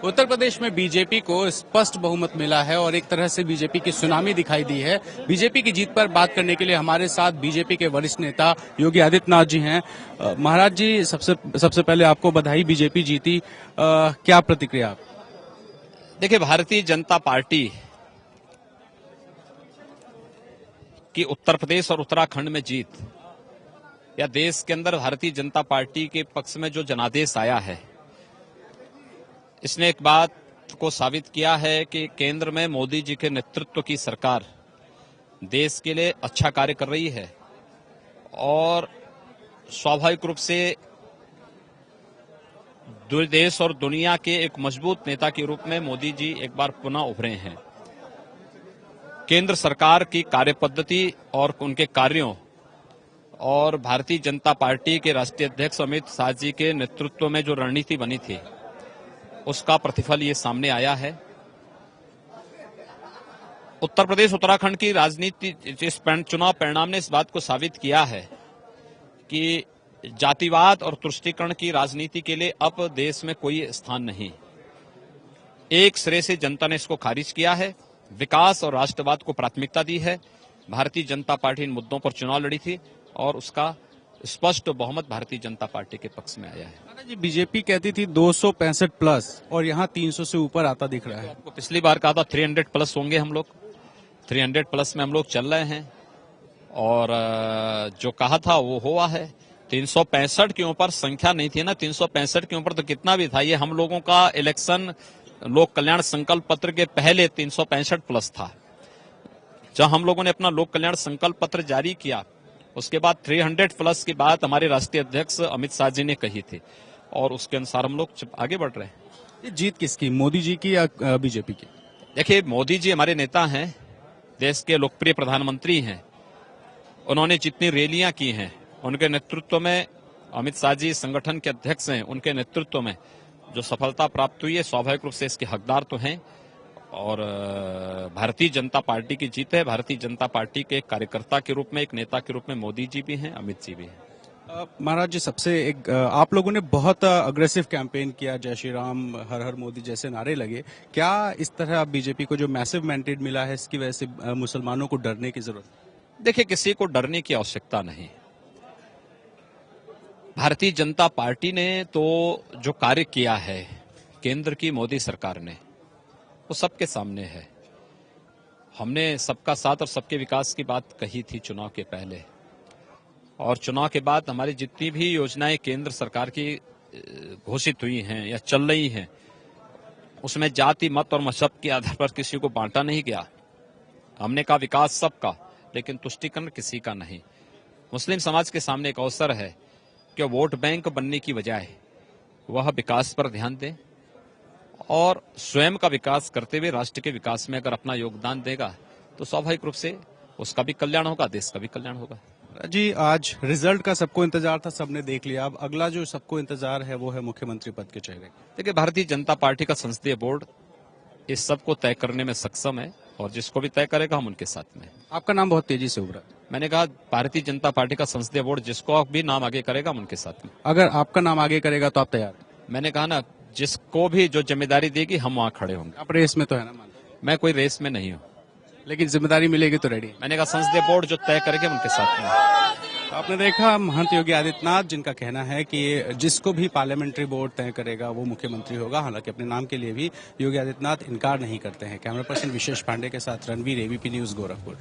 उत्तर प्रदेश में बीजेपी को स्पष्ट बहुमत मिला है और एक तरह से बीजेपी की सुनामी दिखाई दी है। बीजेपी की जीत पर बात करने के लिए हमारे साथ बीजेपी के वरिष्ठ नेता योगी आदित्यनाथ जी हैं। महाराज जी, सबसे पहले आपको बधाई, बीजेपी जीती। क्या प्रतिक्रिया आप? देखिए, भारतीय जनता पार्टी की उत्तर प्रदेश और उत्तराखंड में जीत या देश के अंदर भारतीय जनता पार्टी के पक्ष में जो जनादेश आया है, इसने एक बात को साबित किया है कि केंद्र में मोदी जी के नेतृत्व की सरकार देश के लिए अच्छा कार्य कर रही है और स्वाभाविक रूप से देश और दुनिया के एक मजबूत नेता के रूप में मोदी जी एक बार पुनः उभरे हैं। केंद्र सरकार की कार्यपद्धति और उनके कार्यों और भारतीय जनता पार्टी के राष्ट्रीय अध्यक्ष अमित शाह जी के नेतृत्व में जो रणनीति बनी थी, उसका प्रतिफल ये सामने आया है। उत्तर प्रदेश उत्तराखंड की राजनीति, इस चुनाव परिणाम ने इस बात को साबित किया है कि जातिवाद और तुष्टीकरण की राजनीति के लिए अब देश में कोई स्थान नहीं। एक सिरे से जनता ने इसको खारिज किया है, विकास और राष्ट्रवाद को प्राथमिकता दी है। भारतीय जनता पार्टी इन मुद्दों पर चुनाव लड़ी थी और उसका स्पष्ट बहुमत भारतीय जनता पार्टी के पक्ष में आया है। जी, बीजेपी कहती थी 265 प्लस और यहाँ 300 से ऊपर आता दिख रहा है। आपको पिछली बार कहा था 300 प्लस होंगे हम लोग, 300 प्लस में हम लोग चल रहे हैं और जो कहा था वो हुआ है। 365 के ऊपर संख्या नहीं थी ना, 365 के ऊपर तो कितना भी था। ये हम लोगों का इलेक्शन लोक कल्याण संकल्प पत्र के पहले 365 प्लस था। जब हम लोगों ने अपना लोक कल्याण संकल्प पत्र जारी किया, उसके बाद 300 प्लस की बात हमारे राष्ट्रीय अध्यक्ष अमित शाह जी ने कही थी और उसके अनुसार हम लोग आगे बढ़ रहे हैं। ये जीत किसकी, मोदी जी की या बीजेपी की? देखिए, मोदी जी हमारे नेता हैं, देश के लोकप्रिय प्रधानमंत्री हैं। उन्होंने जितनी रैलियां की हैं, उनके नेतृत्व में, अमित शाह जी संगठन के अध्यक्ष हैं, उनके नेतृत्व में जो सफलता प्राप्त हुई है, स्वाभाविक रूप से इसके हकदार तो हैं और भारतीय जनता पार्टी की जीत है। भारतीय जनता पार्टी के एक कार्यकर्ता के रूप में, एक नेता के रूप में मोदी जी भी हैं, अमित जी भी हैं। महाराज जी, आप लोगों ने बहुत अग्रेसिव कैंपेन किया, जय श्री राम, हर हर मोदी जैसे नारे लगे। क्या इस तरह बीजेपी को जो मैसिव मैंडेट मिला है, इसकी वजह से मुसलमानों को डरने की जरूरत? देखिए, किसी को डरने की आवश्यकता नहीं। भारतीय जनता पार्टी ने तो जो कार्य किया है केंद्र की मोदी सरकार ने, वो सबके सामने है। हमने सबका साथ और सबके विकास की बात कही थी चुनाव के पहले, और चुनाव के बाद हमारी जितनी भी योजनाएं केंद्र सरकार की घोषित हुई हैं या चल रही हैं, उसमें जाति, मत और मजहब के आधार पर किसी को बांटा नहीं गया। हमने कहा विकास सबका, लेकिन तुष्टीकरण किसी का नहीं। मुस्लिम समाज के सामने एक अवसर है कि वोट बैंक बनने की बजाय वह विकास पर ध्यान दें और स्वयं का विकास करते हुए राष्ट्र के विकास में अगर अपना योगदान देगा तो स्वाभाविक रूप से उसका भी कल्याण होगा, देश का भी कल्याण होगा। जी, आज रिजल्ट का सबको इंतजार था, सबने देख लिया। अब अगला जो सबको इंतजार है वो है मुख्यमंत्री पद के चेहरे। देखिए, भारतीय जनता पार्टी का संसदीय बोर्ड इस सब को तय करने में सक्षम है और जिसको भी तय करेगा हम उनके साथ में। आपका नाम बहुत तेजी से उभरा। मैंने कहा भारतीय जनता पार्टी का संसदीय बोर्ड जिसको भी नाम आगे करेगा हम उनके साथ में। अगर आपका नाम आगे करेगा तो आप तैयार हैं? मैंने कहा ना, जिसको भी जो जिम्मेदारी देगी हम वहां खड़े होंगे। आप रेस में तो है ना? मैं कोई रेस में नहीं हूँ, लेकिन जिम्मेदारी मिलेगी तो रेडी। मैंने कहा संसदीय बोर्ड जो तय करेगा हम उनके साथ में। आपने देखा महंत योगी आदित्यनाथ, जिनका कहना है कि जिसको भी पार्लियामेंट्री बोर्ड तय करेगा वो मुख्यमंत्री होगा। हालांकि अपने नाम के लिए भी योगी आदित्यनाथ इनकार नहीं करते हैं। कैमरा पर्सन विशेष पांडे के साथ रणवीर, एबीपी न्यूज, गोरखपुर।